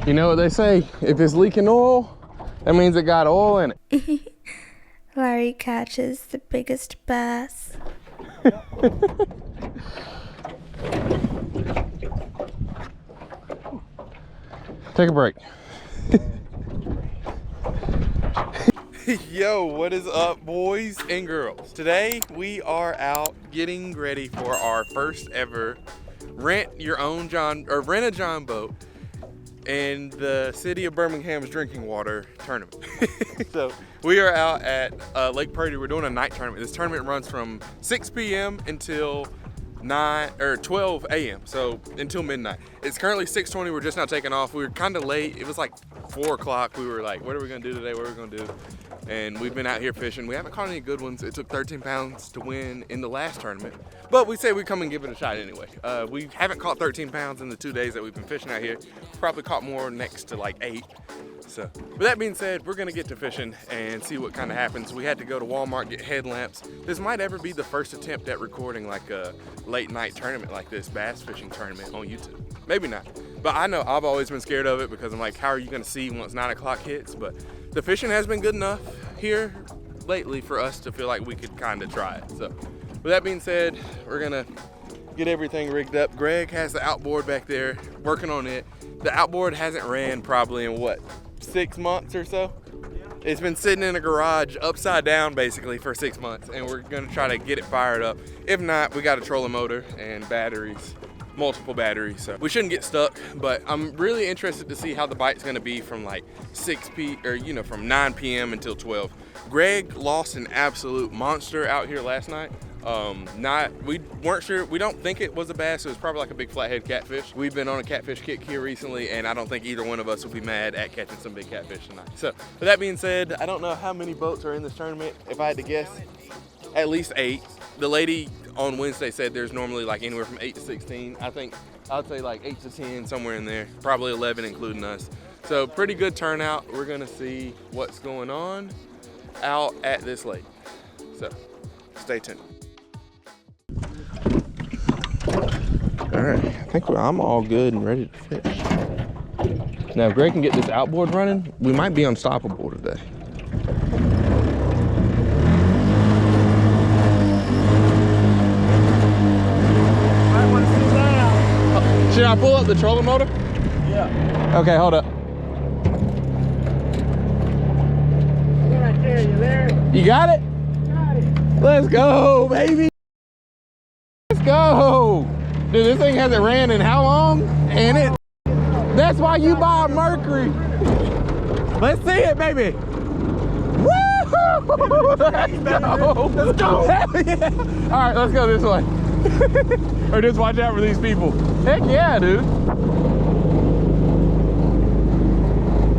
You know what they say, if it's leaking oil, that means it got oil in it. Larry catches the biggest bass. Take a break. Yo, what is up, boys and girls? Today we are out getting ready for our first ever rent a John boat in the city of Birmingham's drinking water tournament. So we are out at Lake Purdy. We're doing a night tournament. This tournament runs from 6 p.m. until 12 a.m. so until midnight. It's currently 6:20. We're just now taking off. We were kind of late. It was like 4 o'clock. We were like, what are we gonna do today? What are we gonna do? And we've been out here fishing. We haven't caught any good ones. It took 13 pounds to win in the last tournament, but we say we come and give it a shot anyway. We haven't caught 13 pounds in the 2 days that we've been fishing out here. Probably caught more next to like 8. So with that being said, we're gonna get to fishing and see what kind of happens. We had to go to Walmart, get headlamps. This might ever be the first attempt at recording like a late night tournament like this, bass fishing tournament on YouTube. Maybe not, but I know I've always been scared of it because I'm like, how are you gonna see once 9 o'clock hits? But the fishing has been good enough here lately for us to feel like we could kind of try it. So with that being said, we're gonna get everything rigged up. Greg has the outboard back there working on it. The outboard hasn't ran probably in what, 6 months or so? It's been sitting in a garage upside down basically for 6 months, and we're gonna try to get it fired up. If not, we got a trolling motor and batteries, multiple batteries, so we shouldn't get stuck. But I'm really interested to see how the bite's gonna be from like from 9 p.m. until 12. Greg lost an absolute monster out here last night. We weren't sure, we don't think it was a bass. It was probably like a big flathead catfish. We've been on a catfish kick here recently, and I don't think either one of us will be mad at catching some big catfish tonight. So with that being said, I don't know how many boats are in this tournament. If I had to guess, at least 8. The lady on Wednesday said there's normally like anywhere from 8 to 16. I think I'd say like 8 to 10, somewhere in there, probably 11 including us. So pretty good turnout. We're gonna see what's going on out at this lake. So stay tuned. All right, I think I'm all good and ready to fish. Now, if Greg can get this outboard running, we might be unstoppable today. I want to sit down. Should I pull up the trolling motor? Yeah. Okay, hold up. Right there, you there? You got it? Got it. Let's go, baby. Let's go. Dude, this thing hasn't ran in how long? And that's why you buy a Mercury. Let's see it, baby. Woo! Let's go. Let's go. Yeah. All right, let's go this way. Or just watch out for these people. Heck yeah, dude.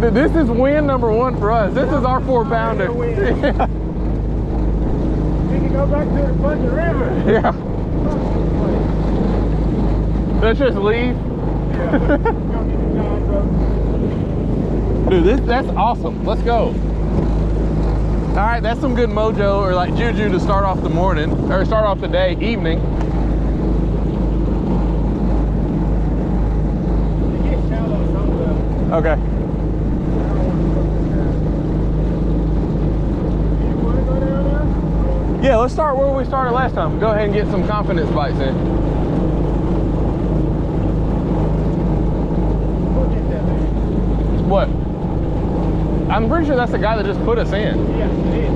Dude, this is win number 1 for us. This is our 4-pounder. Yeah. We can go back to the fucking river. Yeah. Let's just leave. Dude, that's awesome. Let's go. All right, that's some good mojo or like juju to start off the morning or start off the day, evening. Okay. Yeah, let's start where we started last time. Go ahead and get some confidence bites in. What? I'm pretty sure that's the guy that just put us in. Yeah, it is.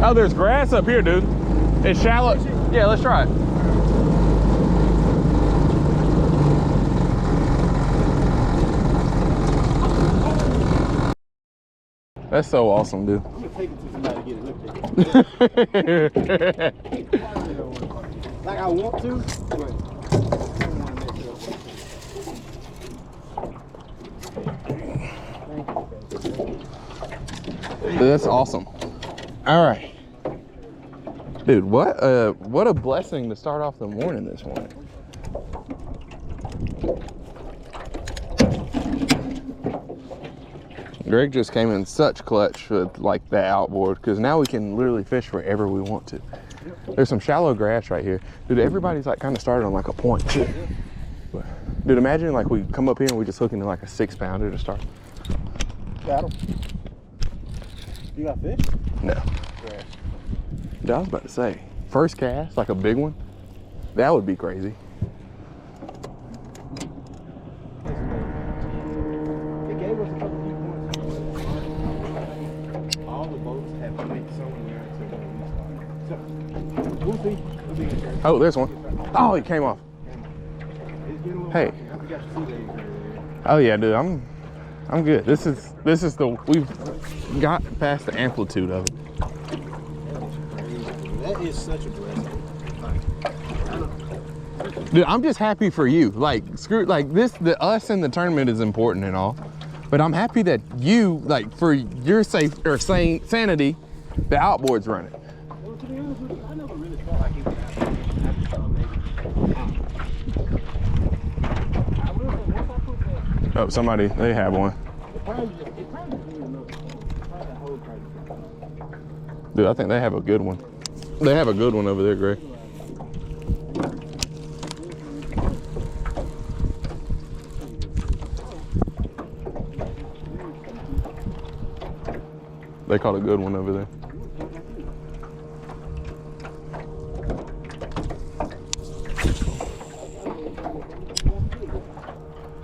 Oh, there's grass up here, dude. It's shallow. Yeah, let's try it. That's so awesome, dude. I'm gonna take it to somebody to get it looked at. Like I want to, but I don't want to mess it up. Dude, that's awesome. All right. Dude, what a blessing to start off the morning this morning. Greg just came in such clutch with like that outboard because now we can literally fish wherever we want to. Yeah. There's some shallow grass right here. Dude, everybody's like kind of started on like a point too. But, dude, imagine like we come up here and we just hook into like a 6-pounder to start. Got 'em. You got fish? No. Grass. Dude, I was about to say, first cast, like a big one, that would be crazy. It gave us a couple of points. All the boats have went somewhere until we started. So, we'll see. We'll be in there. Oh, there's one. Oh, he came off. It's been a little Hey. rocky. I forgot to see that. Oh yeah, dude, I'm good. This is we've got past the amplitude of it. That is such a blessing. Dude, I'm just happy for you. Like, screw, like this, the us in the tournament is important and all, but I'm happy that you, like, for your sanity, the outboard's running. Well, to be honest with you, I never really felt like he was out. I just thought maybe. I will say, once I put that, Oh, somebody, they have one. it probably just didn't enough. Probably that whole crazy. Dude, I think they have a good one. They have a good one over there, Greg. They caught a good one over there.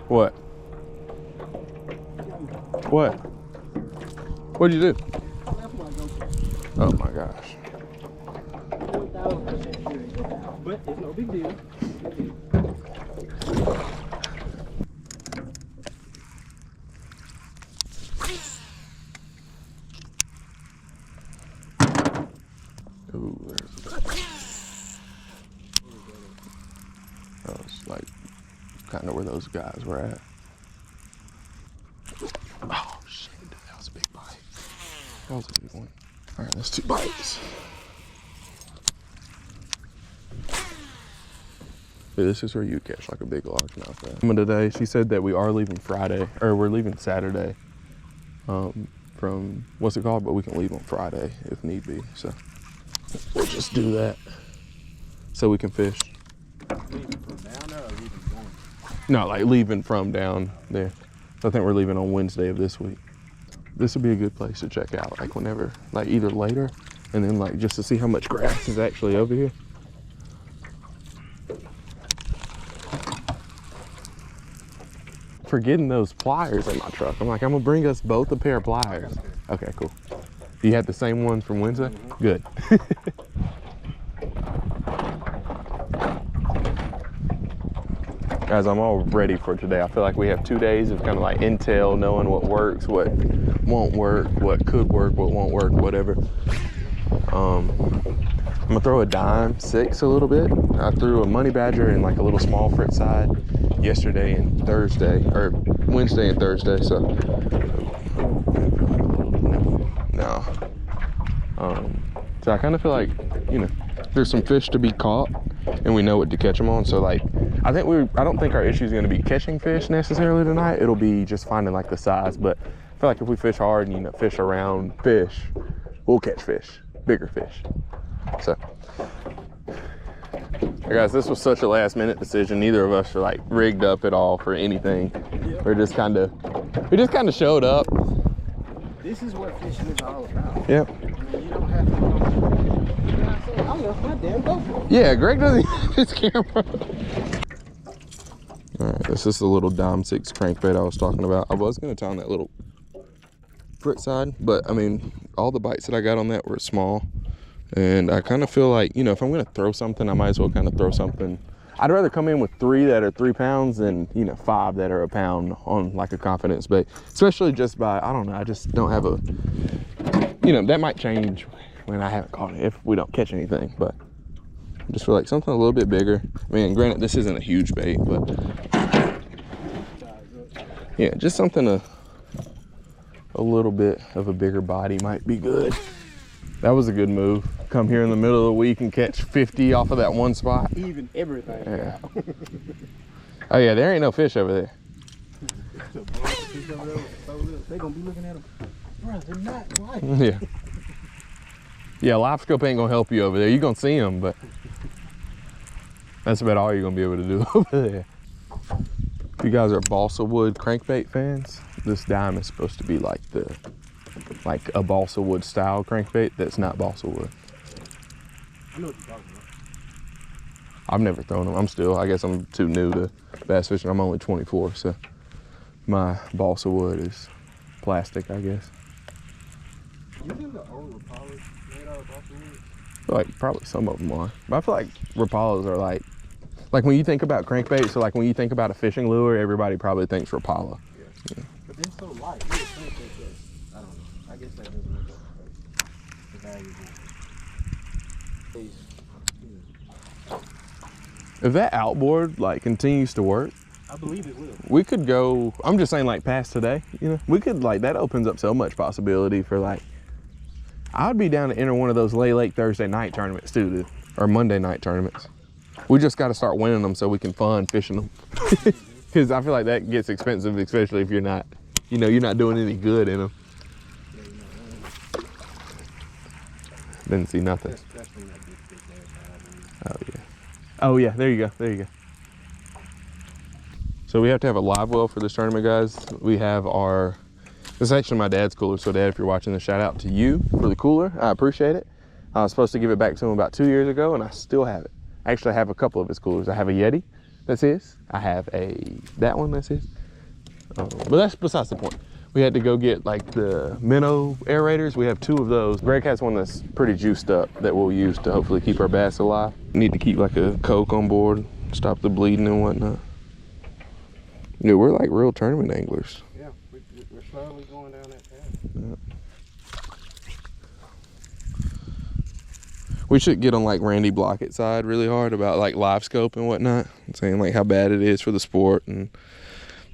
What? What? What'd you do? Oh my gosh. 1,000% sure. But it's no big deal. Ooh, there's a... Oh, it's like kind of where those guys were at. Oh shit, dude, that was a big bite. That was a big one. All right, that's 2 bites. Dude, this is where you catch like a big largemouth at. Today, she said that we are leaving Friday, or we're leaving Saturday from, what's it called? But we can leave on Friday if need be. So we'll just do that so we can fish. Leaving from down there or leaving going? No, like leaving from down there. I think we're leaving on Wednesday of this week. This would be a good place to check out, like whenever, like either later, and then like just to see how much grass is actually over here. Forgetting those pliers in my truck. I'm like, I'm gonna bring us both a pair of pliers. Okay, cool. You had the same ones from Wednesday? Mm-hmm. Good. Guys, I'm all ready for today. I feel like we have 2 days of kind of like intel, knowing what works, what won't work, what could work, what won't work, whatever. I'm gonna throw a dime 6 a little bit. I threw a money badger and like a little small frit side yesterday and Thursday, or Wednesday and Thursday, so. No. So I kind of feel like, you know, there's some fish to be caught and we know what to catch them on. So like, I don't think our issue is going to be catching fish necessarily tonight. It'll be just finding like the size, but I feel like if we fish hard and, you know, fish around fish, we'll catch fish, bigger fish. So, guys, this was such a last minute decision. Neither of us are like rigged up at all for anything. Yep. We just kind of showed up. This is what fishing is all about. Yep. I mean, you don't have to. I left my damn GoPro. Yeah, Greg doesn't have his camera. All right, this is the little dime 6 crankbait I was talking about. I was gonna tie on that little frit side, but I mean, all the bites that I got on that were small. And I kind of feel like, you know, if I'm gonna throw something, I might as well kind of throw something. I'd rather come in with 3 that are 3 pounds than, you know, 5 that are a pound on like a confidence bait. Especially just by, I don't know, I just don't have a, you know, that might change when I haven't caught it if we don't catch anything, but I just feel like something a little bit bigger. I mean, granted, this isn't a huge bait, but yeah, just something a little bit of a bigger body might be good. That was a good move. Come here in the middle of the week and catch 50 off of that one spot. Even everything. Yeah. Oh yeah, there ain't no fish over there. They're gonna be looking at them. Bro, they're not white. Yeah. Yeah, live scope ain't gonna help you over there. You're gonna see them, but that's about all you're gonna be able to do over there. If you guys are balsa wood crankbait fans, this dime is supposed to be like a balsa wood style crankbait that's not balsa wood. I know what you're talking about. I've never thrown them. I guess I'm too new to bass fishing. I'm only 24, so my balsa wood is plastic, I guess. You think the old Rapalas made out of balsa wood? I feel like probably some of them are. But I feel like Rapalas are like when you think about crankbait, so like when you think about a fishing lure, everybody probably thinks Rapala. Yeah. But they're so light. You would think that, I don't know. I guess that doesn't make up the value. If that outboard like continues to work, I believe it will. we could go, I'm just saying like past today, you know, we could like, that opens up so much possibility for like, I would be down to enter one of those late Thursday night tournaments too, dude, or Monday night tournaments. We just got to start winning them so we can fun fishing them. Because I feel like that gets expensive, especially if you're not, you know, you're not doing any good in them. Didn't see nothing. Oh yeah. Oh yeah, there you go, there you go. So we have to have a live well for this tournament, guys. We have this is actually my dad's cooler, so Dad, if you're watching this, shout out to you for the cooler. I appreciate it. I was supposed to give it back to him about 2 years ago, and I still have it. Actually, I have a couple of his coolers. I have a Yeti, that's his. I have that one, that's his. But that's besides the point. We had to go get like the minnow aerators. We have 2 of those. Greg has one that's pretty juiced up that we'll use to hopefully keep our bass alive. Need to keep like a Coke on board, stop the bleeding and whatnot. Dude, we're like real tournament anglers. Yeah, we're slowly going down that path. Yeah. We should get on like Randy Blockett's side really hard about like live scope and whatnot, saying like how bad it is for the sport and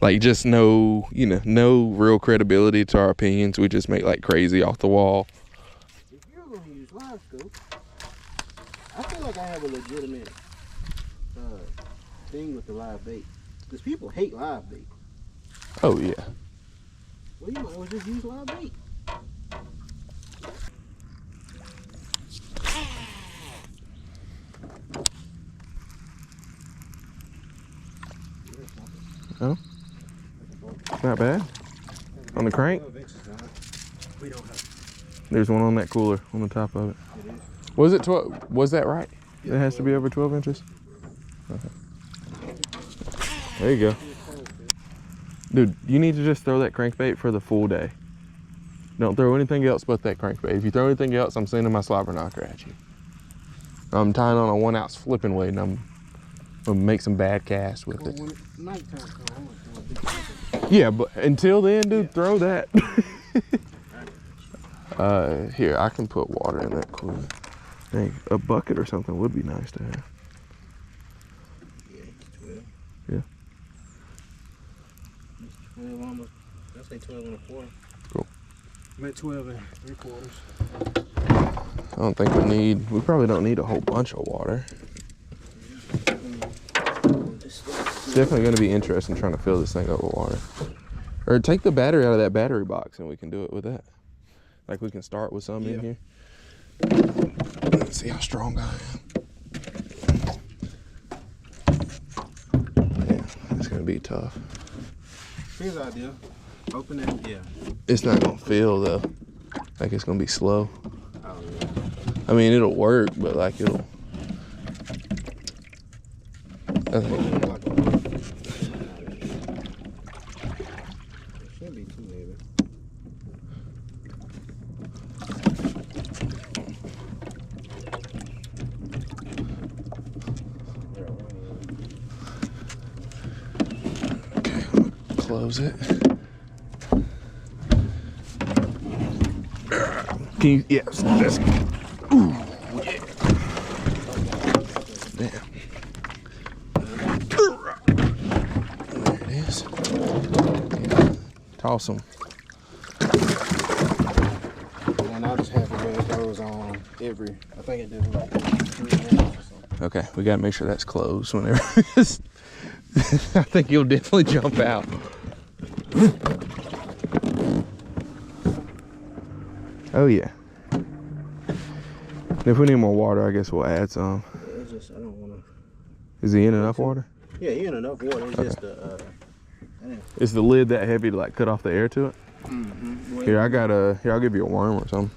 like just no real credibility to our opinions. We just make like crazy off the wall. If you're gonna use live scope, I feel like I have a legitimate thing with the live bait. Because people hate live bait. Oh yeah. Well, you might as well just use live bait. Oh, not bad. On the crank? We don't have. There's one on that cooler on the top of it. It is. Was it 12? Was that right? It has to be over 12 inches? Okay. There you go. Dude, you need to just throw that crankbait for the full day. Don't throw anything else but that crankbait. If you throw anything else, I'm sending my slobber knocker at you. I'm tying on a 1 ounce flipping weight and I'm gonna make some bad casts with it. When nighttime comes, I'm gonna throw a big crankbait. Yeah, but until then, dude, throw that. Here, I can put water in that cooler. Hey, a bucket or something would be nice to have. Yeah, 12. Yeah. 12 almost. I say 12 and a quarter. Cool. I'm at 12 and 3/4. I don't think we probably don't need a whole bunch of water. It's definitely going to be interesting trying to fill this thing up with water. Or take the battery out of that battery box and we can do it with that. Like we can start with some in here. Let's see how strong I am. Yeah, it's going to be tough. Here's the idea. Open it. Yeah. It's not going to fill though. Like it's going to be slow. Oh, yeah. I mean, it'll work, but like it'll. I think. It shouldn't be too heavy. Okay, close it. Can you? Yes. That's, ooh, yeah. Damn. There it is. Yeah. Toss them. And I'll just have to wear those on every. I think it did like 3 minutes or something. Okay, we gotta make sure that's closed whenever. I think you'll definitely jump out. Oh yeah. If we need more water, I guess we'll add some. Yeah, it's just, I don't want to. Is he in enough water? Yeah, he in enough water. It's just Is the lid that heavy to like cut off the air to it? Mm-hmm. Here, here, I'll give you a worm or something.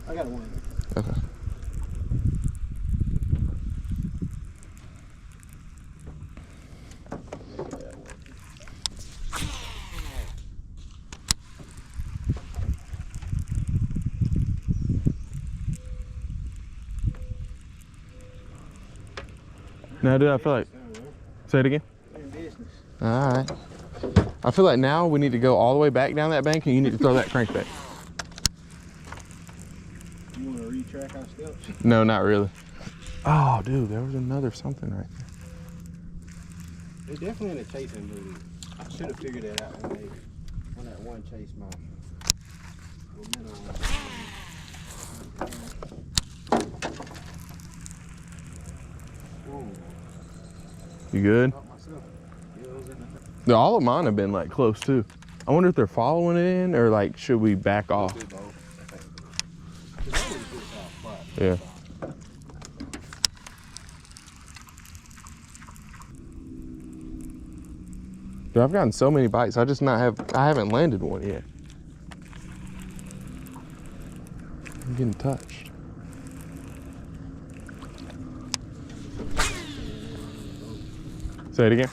I got one. Okay. No, dude, I feel like, say it again. All right. I feel like now we need to go all the way back down that bank and you need to throw that crankbait. You want to retrack our steps? No, not really. Oh, dude, there was another something right there. They're definitely in a chasing mood. I should have figured that out when that one chased my minnow. You good? All of mine have been like close too. I wonder if they're following it in or like should we back off? Yeah. Dude, I've gotten so many bites. I haven't landed one yet. I'm getting touched. Say it again.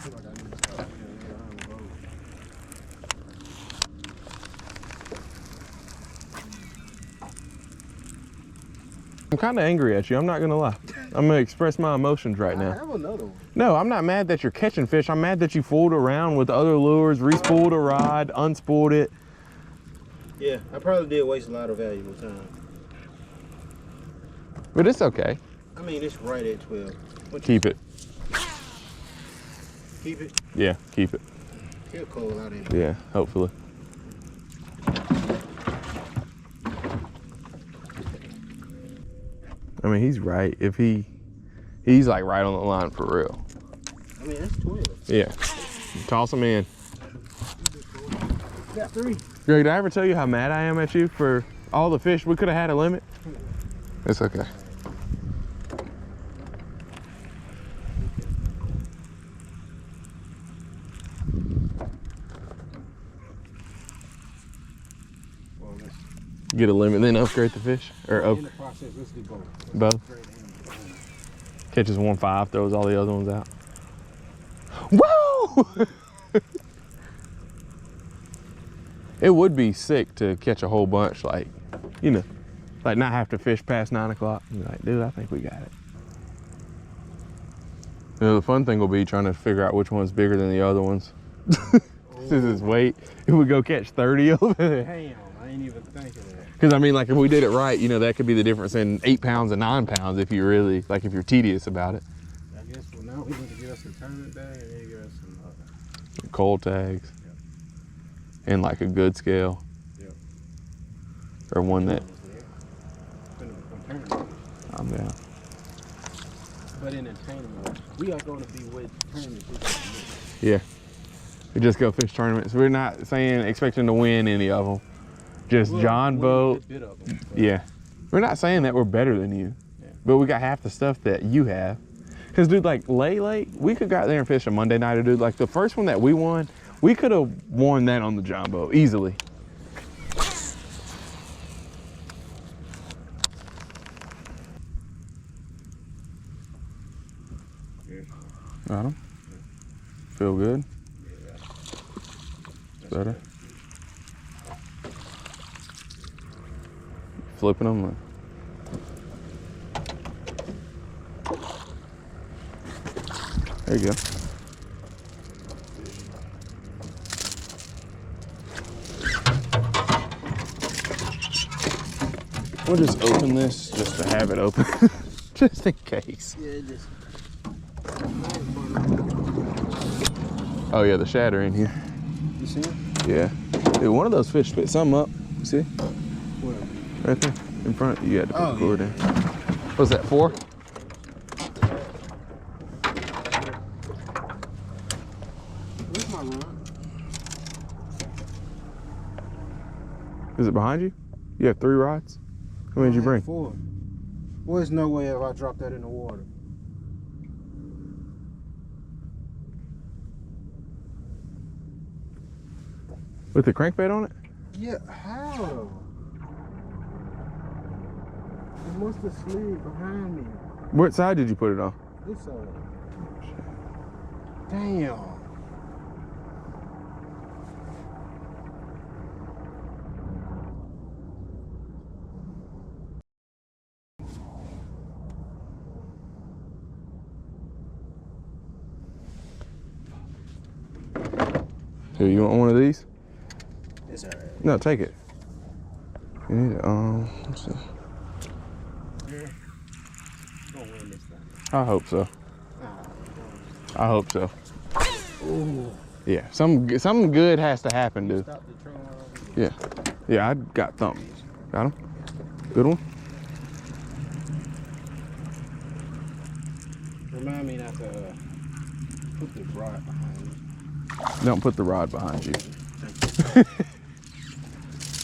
I'm kind of angry at you, I'm not gonna lie. I'm gonna express my emotions right now. I have another one. No, I'm not mad that you're catching fish. I'm mad that you fooled around with other lures, re-spooled a rod, unspooled it. Yeah, I probably did waste a lot of valuable time. But it's okay. I mean, it's right at 12. Keep it. Keep it? Yeah, keep it. Feel cold out in Yeah, hopefully. I mean, he's right. If he's like right on the line for real. I mean, that's 12. Yeah. Toss him in. Got 3. Greg, did I ever tell you how mad I am at you for all the fish? We could have had a limit. It's okay. Well, let's Get a limit, then upgrade the fish? Or in the process, let's do both. both? Catches 1.5, throws all the other ones out. Whoa! It would be sick to catch a whole bunch, like, you know, like not have to fish past 9 o'clock. Be like, dude, I think we got it. You know, the fun thing will be trying to figure out which one's bigger than the other ones. This is weight. If we go catch 30 over there. Damn, I ain't even thinking of that. Because I mean, like if we did it right, you know, that could be the difference in 8 pounds and 9 pounds if you really, like if you're tedious about it. I guess, well, now we need to get us a tournament bag and then get us some Cold tags. Yep. And like a good scale. Yep. Or one that, tournament. I'm down. But in a tournament, we are going to be with tournament fish. Yeah. We just go fish tournaments. We're not saying expecting to win any of them. Just John boat. Yeah. We're not saying that we're better than you, but we got half the stuff that you have. Cause dude, like Lake, we could go out there and fish a Monday nighter, dude. Like the first one that we won, we could have won that on the John boat easily. Got him. Feel good? Better? Flipping them. There you go. We'll just open this just to have it open, just in case. Yeah, just. Oh yeah, the shad are in here. You see him? Yeah. Dude, one of those fish spit something up. You see? Where? Right there, in front. You had to put the cord in. Yeah. What's that, 4? Where's my rod? Is it behind you? You have 3 rods? How many did you bring? 4. Well, there's no way if I drop that in the water. With the crankbait on it? Yeah, how? It must have slid behind me. What side did you put it on? This side. Damn. Here, you want one of these? It's alright. No, take it. You need it. Let's see. Yeah. Gonna win this thing. I hope so. I hope so. Ooh. Yeah, something good has to happen, dude. Stop the train. Yeah, yeah, I got thumped. Got him. Good one. Remind me not to put the rod behind me. Don't put the rod behind you.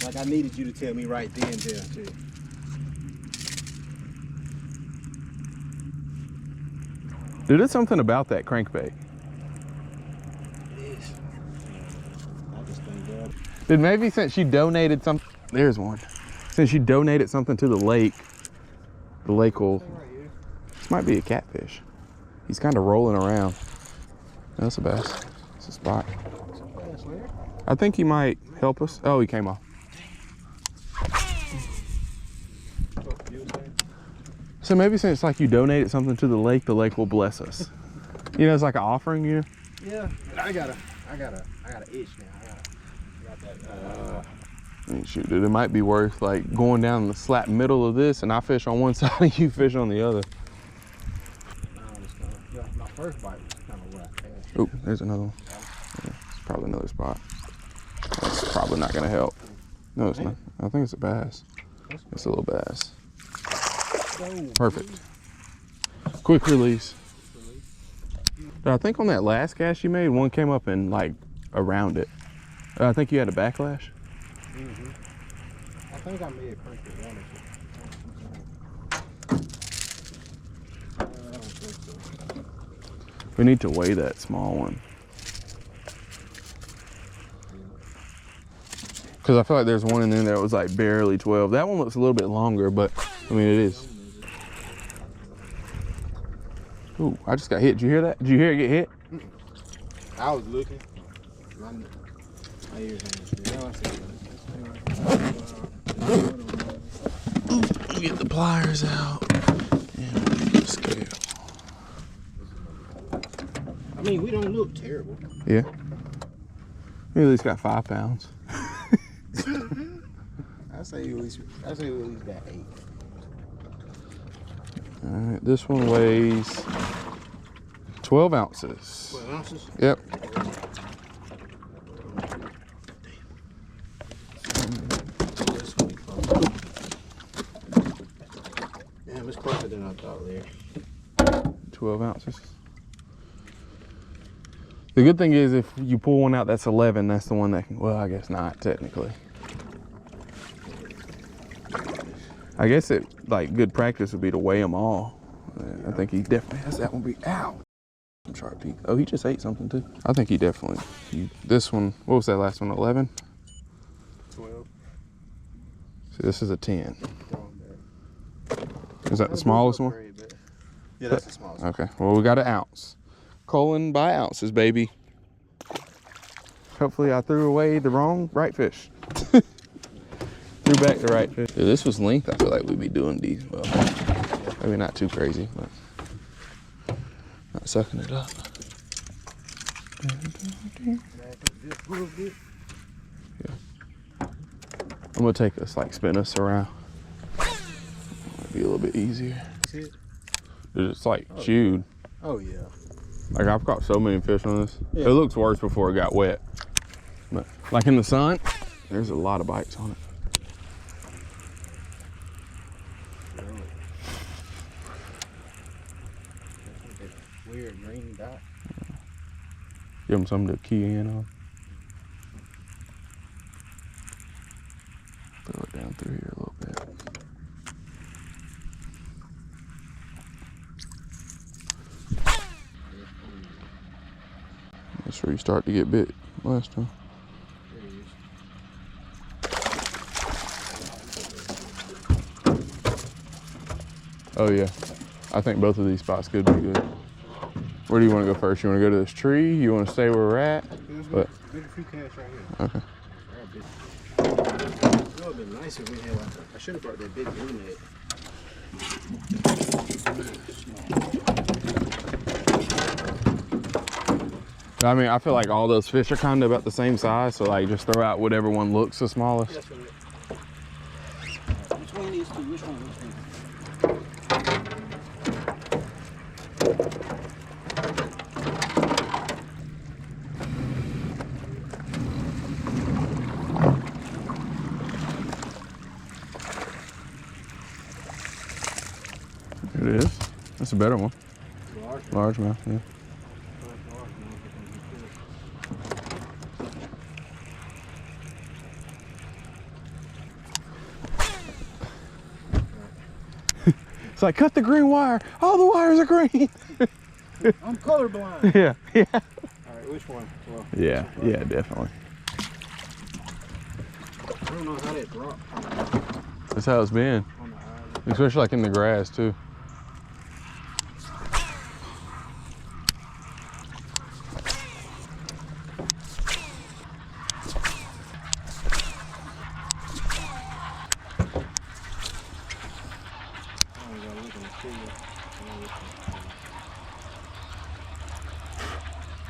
Like I needed you to tell me right then and there too. Dude, it's something about that crankbait. It is. I just think that. Dude, maybe since you donated some, there's one. Since you donated something to the lake will, Right here. this might be a catfish. He's kind of rolling around. No, that's a bass. It's a spot. Bass, Larry. I think he might help us. Oh, he came off. So maybe since like you donated something to the lake will bless us. You know, it's like an offering, you know? Yeah, I got a itch now. I got that. I mean, shoot, dude, it might be worth like going down the slap middle of this and I fish on one side and you fish on the other. My first bite was kind of rough. Oh, there's another one. Yeah, it's probably another spot. That's probably not gonna help. No, it's not. I think it's a bass. It's a little bass. Perfect. Quick release. But I think on that last cast you made, one came up and like around it. I think you had a backlash. Mm-hmm. I think I may have cranked it one or two. I don't think so. We need to weigh that small one. Because I feel like there's one in there that was like barely 12. That one looks a little bit longer, but I mean it is. Ooh, I just got hit. Did you hear that? Did you hear it get hit? I was looking. My ears Get the pliers out. And scale. I mean, we don't look terrible. Yeah. We at least got 5 pounds. I say we at least got 8. All right, this one weighs 12 ounces. 12 ounces? Yep. Damn, it's closer than I thought there. 12 ounces. The good thing is if you pull one out that's 11, that's the one that can, well, I guess not technically. I guess it, like, good practice would be to weigh them all. I think he definitely has that one beat. Ow! Sharp peak. Oh, he just ate something too. I think he definitely, this one, what was that last one, 11? 12. See, this is a 10. Is that the smallest one? Yeah, that's the smallest one. Okay, well, we got an ounce. Culling by ounces, baby. Hopefully I threw away the wrong right fish. Threw back the right fish. If this was length, I feel like we'd be doing these. Well, maybe not too crazy, but not sucking it up. Yeah. I'm gonna take us, like, spin us around. Might be a little bit easier. Dude, It's like chewed. Oh, yeah. Like, I've caught so many fish on this. Yeah. It looks worse before it got wet. But like in the sun, there's a lot of bites on it. Weird green dot. Give them something to key in on. Throw it down through here a little bit. That's where you start to get bit last time. Oh yeah, I think both of these spots could be good. Where do you want to go first? You want to go to this tree? You want to stay where we're at? But get a few casts right here. Okay. It would have been nice if we had. I should have brought that big blue net. I mean, I feel like all those fish are kind of about the same size, so like just throw out whatever one looks the smallest. That's right. Which one of these two? Which one? It is. That's a better one. Largemouth, yeah. It's like, cut the green wire. All the wires are green. I'm colorblind. Yeah, yeah. All right, which one? Well, Yeah, yeah, definitely. I don't know how that dropped That's how it's been. on the island. Especially like in the grass too.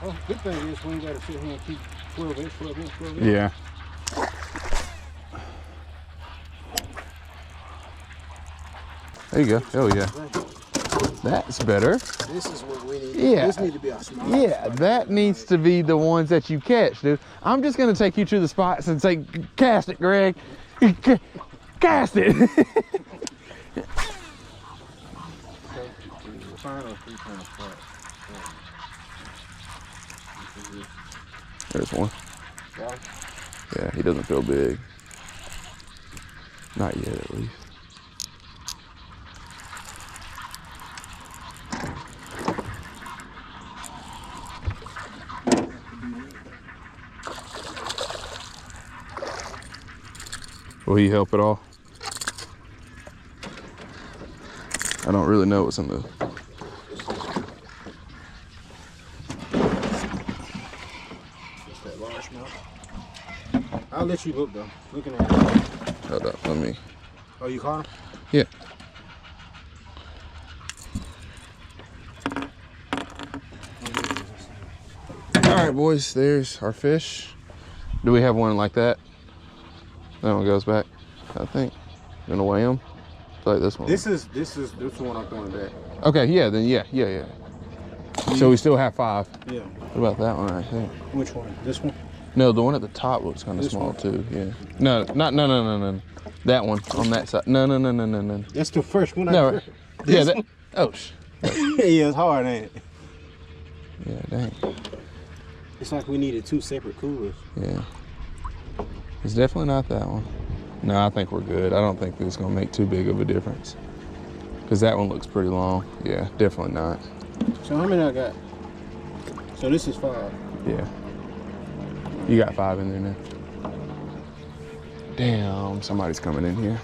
Oh, good thing is we ain't got to sit here and keep 12 inch, 12 inch, 12 inch. Yeah. There you go. Oh yeah. That's better. This is what we need. Yeah. This needs to be a small. Yeah, that needs to be the ones that you catch, dude. I'm just gonna take you to the spots and say, cast it, Greg. Cast it. There's one. Yeah, he doesn't feel big. Not yet, at least. Will he help at all? I don't really know what's in the... Just that largemouth. I'll let you look though. Looking at it. Hold up, let me... Oh, you caught him? Yeah. All right, boys, there's our fish. Do we have one like that? That one goes back, I think. You gonna weigh them? Like this one. This one I'm throwing back. Okay, yeah, then yeah. So we still have 5. Yeah. What about that one right there? Which one? This one? No, the one at the top looks kind of This small one? too. Yeah. No. That one on that side. No. That's the first one. No. Yeah. That. Oh. Yeah, it's hard, ain't it? Yeah. Dang. It's like we needed 2 separate coolers. Yeah. It's definitely not that one. No, I think we're good. I don't think it's gonna make too big of a difference. Cause that one looks pretty long. Yeah, definitely not. So how many I got? So this is 5. Yeah. You got 5 in there now. Damn, somebody's coming in here.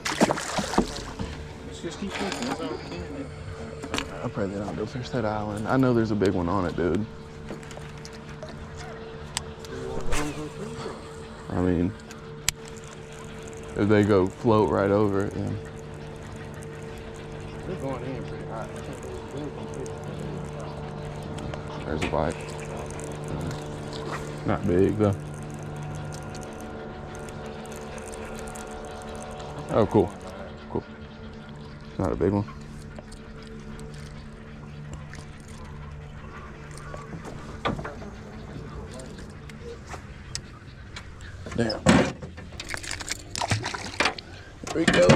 Let's just keep fishing. That's all we can do. I pray they don't go fish that island. I know there's a big one on it, dude. I mean, if they go float right over it, then. They're going in pretty hot. There's a bite. Not big though. Oh, cool. Cool. Not a big one. Damn. There we go.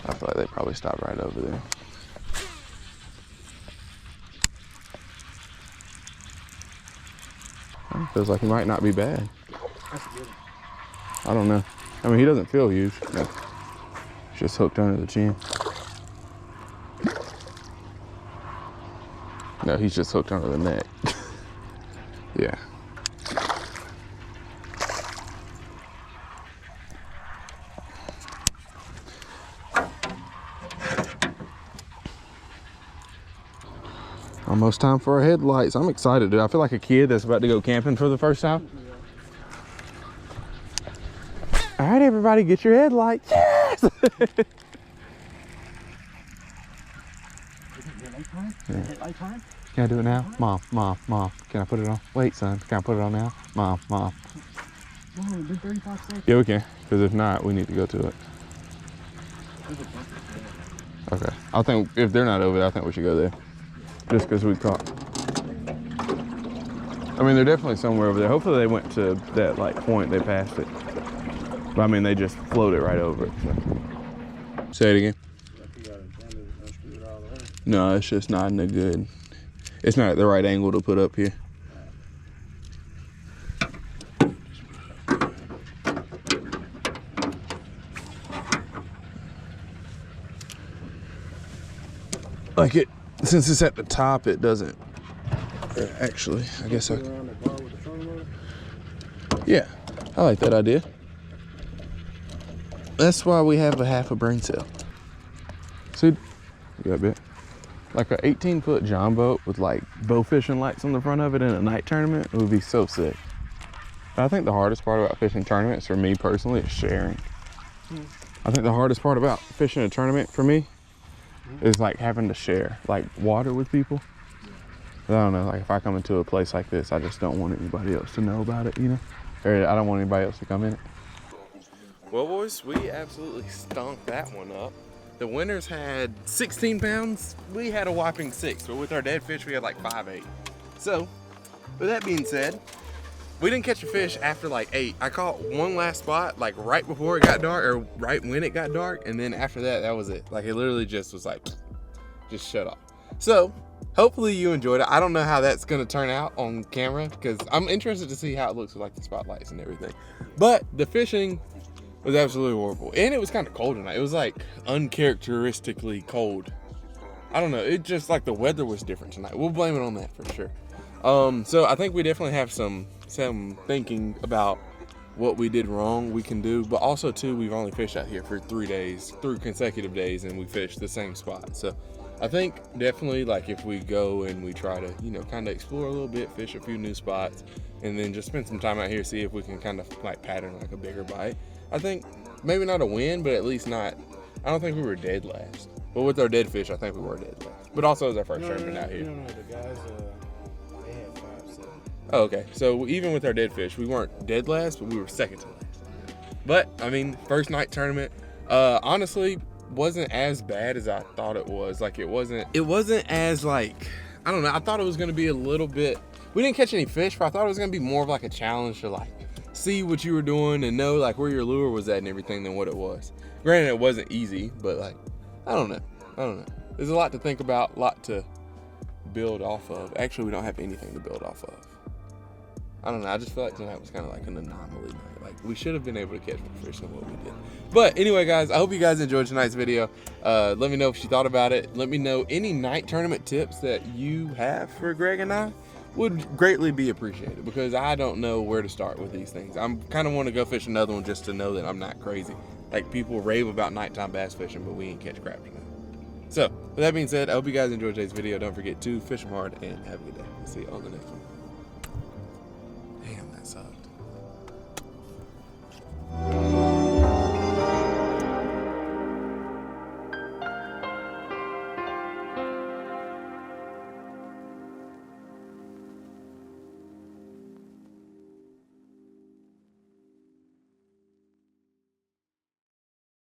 I feel like they probably stopped right over there. Feels like he might not be bad. That's good. I don't know. I mean, he doesn't feel huge. No. Just hooked under the chin. No, he's just hooked under the neck. Yeah. Almost time for our headlights. I'm excited, dude. I feel like a kid that's about to go camping for the first time. All right, everybody, get your headlights. Yes! Yeah. Can I do it now? Mom, can I put it on? Wait, son, can I put it on now? Mom. Oh, it's been 35 seconds. Yeah, we can, because if not, we need to go to it. Okay, I think if they're not over there, I think we should go there. Just because we caught. I mean, they're definitely somewhere over there. Hopefully they went to that like point, they passed it. But I mean, they just floated right over it. So. Say it again. No, it's just not in a good. It's not at the right angle to put up here. Like it, since it's at the top, it doesn't. Actually, I guess I. Yeah, I like that idea. That's why we have a half a brain cell. See, you got a bit. Like a 18-foot John boat with like bow fishing lights on the front of it in a night tournament, it would be so sick. But I think the hardest part about fishing tournaments for me personally is sharing. I think the hardest part about fishing a tournament for me is like having to share like water with people. I don't know, like if I come into a place like this, I just don't want anybody else to know about it, you know? Or I don't want anybody else to come in it. Well, boys, we absolutely stunk that one up. The winners had 16 pounds. We had a whopping 6, but with our dead fish, we had like 5-8. So, with that being said, we didn't catch a fish after like 8. I caught one last spot, like right before it got dark, or right when it got dark, and then after that, that was it. Like it literally just was like, just shut off. So, hopefully you enjoyed it. I don't know how that's gonna turn out on camera, because I'm interested to see how it looks with like the spotlights and everything. But the fishing was absolutely horrible. And it was kind of cold tonight. It was like uncharacteristically cold. I don't know, it just like the weather was different tonight. We'll blame it on that for sure. So I think we definitely have some thinking about what we did wrong we can do, but also too, we've only fished out here for 3 days, 3 consecutive days, and we fished the same spot. So I think definitely like if we go and we try to, you know, kind of explore a little bit, fish a few new spots, and then just spend some time out here, see if we can kind of like pattern like a bigger bite. I think maybe not a win, but at least not, I don't think we were dead last. But with our dead fish, I think we were dead last. But also it was our first tournament out here. No, the guys, they had 5-7. Oh, okay. So even with our dead fish, we weren't dead last, but we were second to last. But, I mean, first night tournament, honestly, wasn't as bad as I thought it was. Like, it wasn't as, like, I don't know, I thought it was going to be a little bit, we didn't catch any fish, but I thought it was going to be more of like a challenge to, like, see what you were doing and know like where your lure was at and everything than what it was. Granted, it wasn't easy, but like, I don't know. There's a lot to think about, a lot to build off of. Actually, we don't have anything to build off of. I don't know, I just feel like tonight was kind of like an anomaly night. Like we should have been able to catch more fish than what we did. But anyway, guys, I hope you guys enjoyed tonight's video. Let me know what you thought about it. Let me know any night tournament tips that you have for Greg and I. Would greatly be appreciated, because I don't know where to start with these things. I'm kind of want to go fish another one just to know that I'm not crazy. Like people rave about nighttime bass fishing, but we ain't catch crap tonight. So with that being said, I hope you guys enjoyed today's video. Don't forget to fish them hard and have a good day. See you on the next one. Damn, that sucked.